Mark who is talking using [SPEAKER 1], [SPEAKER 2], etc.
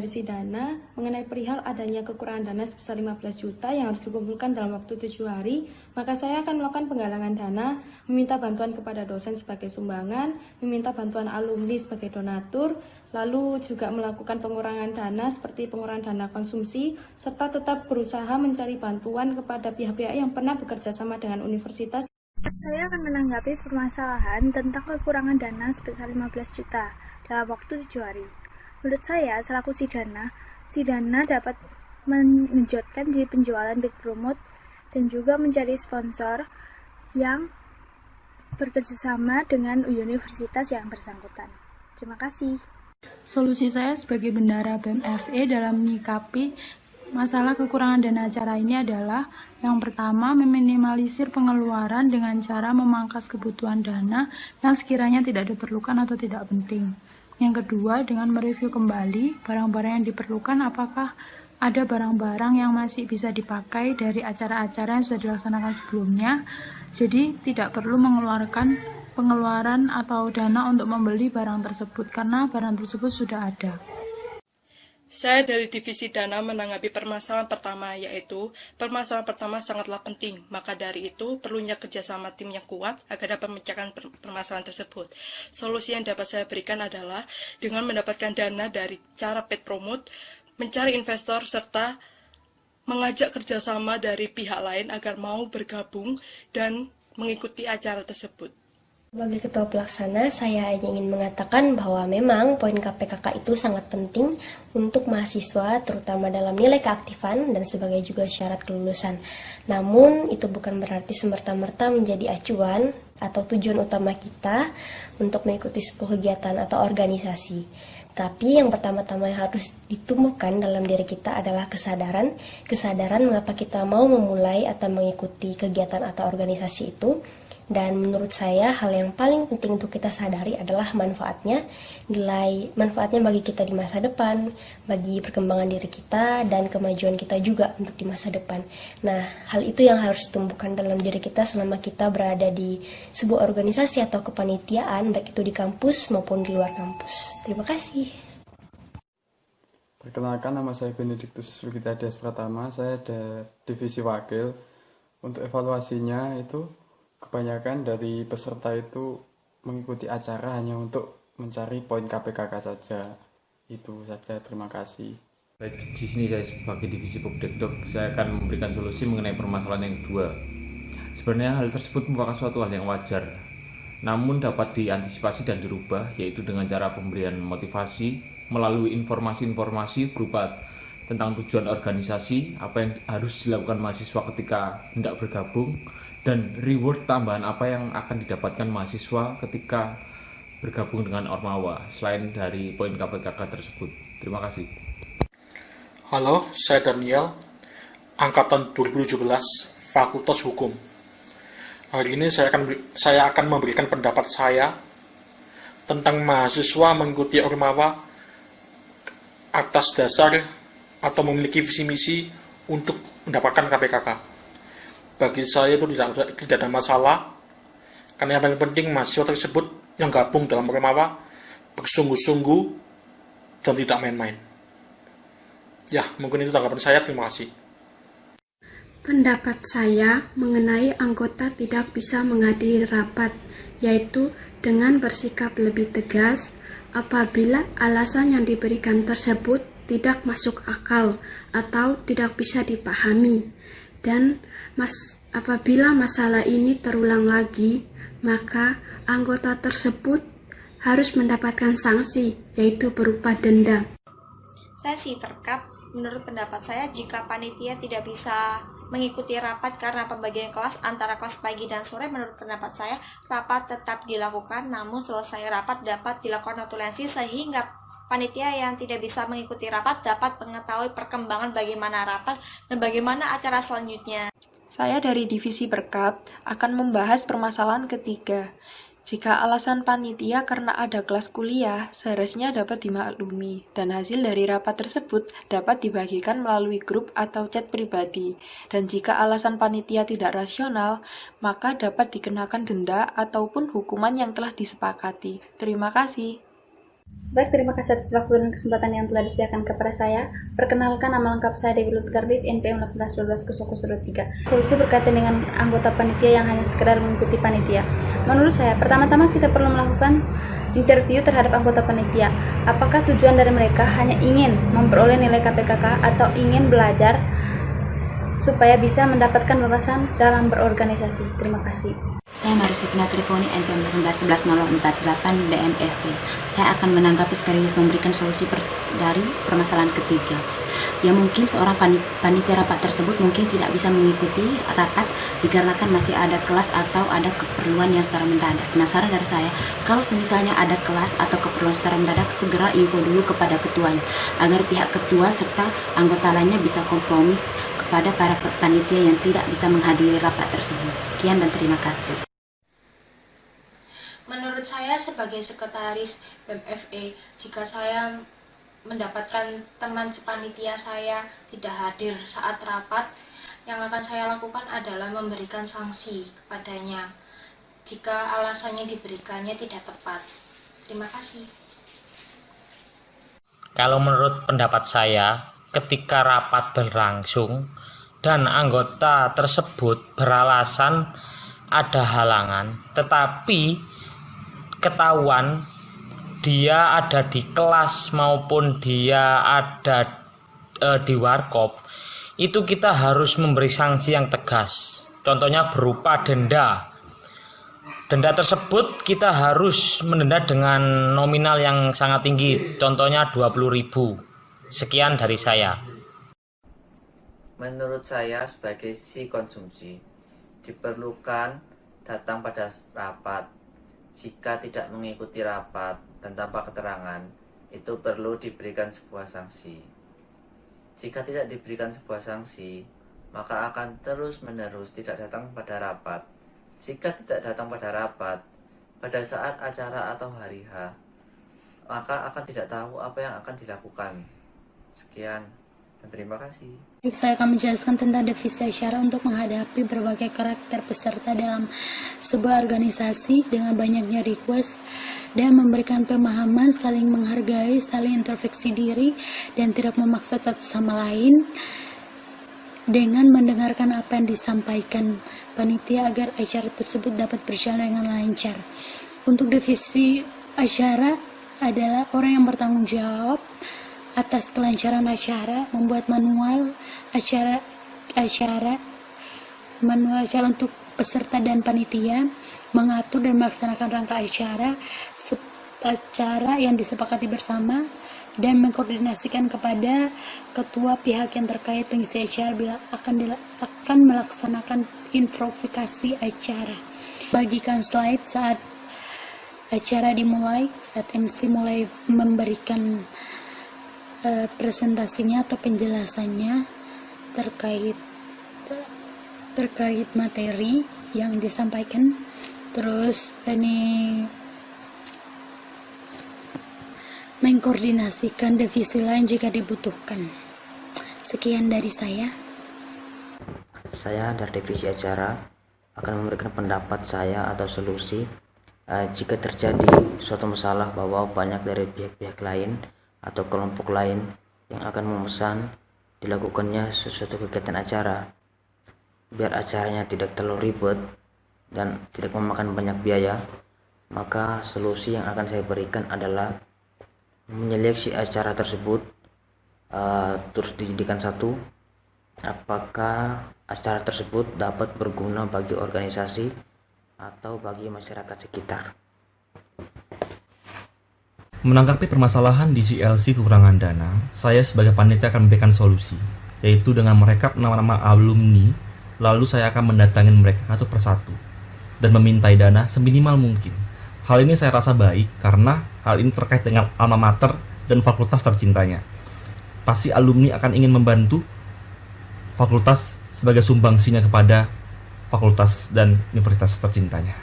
[SPEAKER 1] Divisi Dana mengenai perihal adanya kekurangan dana sebesar 15 juta yang harus dikumpulkan dalam waktu 7 hari, maka saya akan melakukan penggalangan dana, meminta bantuan kepada dosen sebagai sumbangan, meminta bantuan alumni sebagai donatur, lalu juga melakukan pengurangan dana seperti pengurangan dana konsumsi, serta tetap berusaha mencari bantuan kepada pihak-pihak yang pernah bekerja sama dengan universitas.
[SPEAKER 2] Saya akan menanggapi permasalahan tentang kekurangan dana sebesar 15 juta dalam waktu 7 hari. Menurut saya, selaku si dana dapat menunjukkan di penjualan big promote dan juga mencari sponsor yang bekerjasama dengan universitas yang bersangkutan. Terima kasih.
[SPEAKER 3] Solusi saya sebagai bendahara BEM FE dalam menyikapi masalah kekurangan dana acara ini adalah yang pertama, meminimalisir pengeluaran dengan cara memangkas kebutuhan dana yang sekiranya tidak diperlukan atau tidak penting. Yang kedua, dengan mereview kembali barang-barang yang diperlukan, apakah ada barang-barang yang masih bisa dipakai dari acara-acara yang sudah dilaksanakan sebelumnya. Jadi, tidak perlu mengeluarkan pengeluaran atau dana untuk membeli barang tersebut, karena barang tersebut sudah ada.
[SPEAKER 4] Saya dari Divisi Dana menanggapi permasalahan pertama, yaitu permasalahan pertama sangatlah penting, maka dari itu perlunya kerjasama tim yang kuat agar dapat memecahkan permasalahan tersebut. Solusi yang dapat saya berikan adalah dengan mendapatkan dana dari cara paid promote, mencari investor, serta mengajak kerjasama dari pihak lain agar mau bergabung dan mengikuti acara tersebut.
[SPEAKER 5] Sebagai ketua pelaksana, saya hanya ingin mengatakan bahwa memang poin KPKK itu sangat penting untuk mahasiswa, terutama dalam nilai keaktifan dan sebagai juga syarat kelulusan. Namun, itu bukan berarti semerta-merta menjadi acuan atau tujuan utama kita untuk mengikuti sebuah kegiatan atau organisasi. Tapi yang pertama-tama yang harus ditumbuhkan dalam diri kita adalah kesadaran mengapa kita mau memulai atau mengikuti kegiatan atau organisasi itu. Dan menurut saya hal yang paling penting untuk kita sadari adalah manfaatnya, nilai manfaatnya bagi kita di masa depan, bagi perkembangan diri kita dan kemajuan kita juga untuk di masa depan. Nah, hal itu yang harus ditumbuhkan dalam diri kita selama kita berada di sebuah organisasi atau kepanitiaan, baik itu di kampus maupun di luar kampus. Terima kasih.
[SPEAKER 6] Perkenalkan, nama saya Benediktus Lugita Dias Pratama, saya ada divisi wakil. Untuk evaluasinya itu kebanyakan dari peserta itu mengikuti acara hanya untuk mencari poin KPKK saja. Itu saja, terima kasih.
[SPEAKER 7] Baik, di sini saya sebagai divisi Pubdekdok, saya akan memberikan solusi mengenai permasalahan yang kedua. Sebenarnya hal tersebut merupakan suatu hal yang wajar, namun dapat diantisipasi dan dirubah, yaitu dengan cara pemberian motivasi melalui informasi-informasi berupa tentang tujuan organisasi, apa yang harus dilakukan mahasiswa ketika hendak bergabung, dan reward tambahan apa yang akan didapatkan mahasiswa ketika bergabung dengan Ormawa, selain dari poin KPKK tersebut. Terima kasih.
[SPEAKER 8] Halo, saya Daniel, Angkatan 2017, Fakultas Hukum. Hari ini saya akan memberikan pendapat saya tentang mahasiswa mengikuti Ormawa atas dasar atau memiliki visi misi untuk mendapatkan KPKK. Bagi saya itu tidak ada masalah, karena yang paling penting mahasiswa tersebut yang gabung dalam Ormawa bersungguh-sungguh dan tidak main-main. Ya, mungkin itu tanggapan saya. Terima kasih.
[SPEAKER 9] Pendapat saya mengenai anggota tidak bisa menghadiri rapat, yaitu dengan bersikap lebih tegas apabila alasan yang diberikan tersebut tidak masuk akal atau tidak bisa dipahami. Dan apabila masalah ini terulang lagi, maka anggota tersebut harus mendapatkan sanksi, yaitu berupa denda.
[SPEAKER 10] Saya si Perkap, menurut pendapat saya, jika panitia tidak bisa mengikuti rapat karena pembagian kelas antara kelas pagi dan sore, menurut pendapat saya, rapat tetap dilakukan, namun selesai rapat dapat dilakukan notulensi sehingga panitia yang tidak bisa mengikuti rapat dapat mengetahui perkembangan bagaimana rapat dan bagaimana acara selanjutnya.
[SPEAKER 11] Saya dari Divisi Perkap akan membahas permasalahan ketiga. Jika alasan panitia karena ada kelas kuliah, seharusnya dapat dimaklumi, dan hasil dari rapat tersebut dapat dibagikan melalui grup atau chat pribadi. Dan jika alasan panitia tidak rasional, maka dapat dikenakan denda ataupun hukuman yang telah disepakati. Terima kasih.
[SPEAKER 12] Baik, terima kasih atas waktu dan kesempatan yang telah disediakan kepada saya. Perkenalkan, nama lengkap saya Dewi Lutgardis, NPM 1812-03. Solusi berkaitan dengan anggota panitia yang hanya sekedar mengikuti panitia. Menurut saya, pertama-tama kita perlu melakukan interview terhadap anggota panitia. Apakah tujuan dari mereka hanya ingin memperoleh nilai KPKK atau ingin belajar supaya bisa mendapatkan wawasan dalam berorganisasi? Terima kasih.
[SPEAKER 13] Saya Marisipina Trifoni, NPM 1811-048 BMFP. Saya akan menanggapi sekaligus memberikan solusi dari permasalahan ketiga. Ya, mungkin seorang panitia rapat tersebut mungkin tidak bisa mengikuti rapat dikarenakan masih ada kelas atau ada keperluan yang secara mendadak. Nah, saran dari saya, kalau misalnya ada kelas atau keperluan secara mendadak, segera info dulu kepada ketuanya agar pihak ketua serta anggota lainnya bisa kompromi kepada para panitia yang tidak bisa menghadiri rapat tersebut. Sekian dan terima kasih.
[SPEAKER 14] Menurut saya sebagai sekretaris BMFE, jika saya mendapatkan teman sepanitia saya tidak hadir saat rapat, yang akan saya lakukan adalah memberikan sanksi kepadanya jika alasannya diberikannya tidak tepat. Terima kasih.
[SPEAKER 15] Kalau menurut pendapat saya, ketika rapat berlangsung dan anggota tersebut beralasan ada halangan, tetapi ketahuan dia ada di kelas maupun dia ada di warkop, itu kita harus memberi sanksi yang tegas. Contohnya berupa denda. Denda tersebut kita harus mendenda dengan nominal yang sangat tinggi, contohnya 20.000. Sekian dari saya.
[SPEAKER 16] Menurut saya sebagai si konsumsi, diperlukan datang pada rapat. Jika tidak mengikuti rapat dan tanpa keterangan, itu perlu diberikan sebuah sanksi. Jika tidak diberikan sebuah sanksi, maka akan terus-menerus tidak datang pada rapat. Jika tidak datang pada rapat, pada saat acara atau hari H, maka akan tidak tahu apa yang akan dilakukan. Sekian, dan terima kasih.
[SPEAKER 17] Saya akan menjelaskan tentang definisi acara untuk menghadapi berbagai karakter peserta dalam sebuah organisasi dengan banyaknya request dan memberikan pemahaman, saling menghargai, saling introspeksi diri, dan tidak memaksa satu sama lain dengan mendengarkan apa yang disampaikan panitia agar acara tersebut dapat berjalan dengan lancar. Untuk definisi acara adalah orang yang bertanggung jawab atas kelancaran acara, membuat manual acara untuk peserta dan panitia, mengatur dan melaksanakan rangka acara yang disepakati bersama, dan mengkoordinasikan kepada ketua pihak yang terkait pengisi acara bila akan melaksanakan improvisasi acara. Bagikan slide saat acara dimulai, saat MC mulai memberikan presentasinya atau penjelasannya terkait materi yang disampaikan. Terus ini mengkoordinasikan divisi lain jika dibutuhkan. Sekian dari saya.
[SPEAKER 18] Saya dari divisi acara akan memberikan pendapat saya atau solusi jika terjadi suatu masalah bahwa banyak dari pihak-pihak lain atau kelompok lain yang akan memesan dilakukannya sesuatu kegiatan acara. Biar acaranya tidak terlalu ribet dan tidak memakan banyak biaya, maka solusi yang akan saya berikan adalah menyeleksi acara tersebut, terus dijadikan satu, apakah acara tersebut dapat berguna bagi organisasi atau bagi masyarakat sekitar.
[SPEAKER 19] Menanggapi permasalahan di CLC kekurangan dana, saya sebagai panitia akan memberikan solusi, yaitu dengan merekap nama-nama alumni, lalu saya akan mendatangi mereka satu persatu dan memintai dana seminimal mungkin. Hal ini saya rasa baik karena hal ini terkait dengan alma mater dan fakultas tercintanya. Pasti alumni akan ingin membantu fakultas sebagai sumbangsinya kepada fakultas dan universitas tercintanya.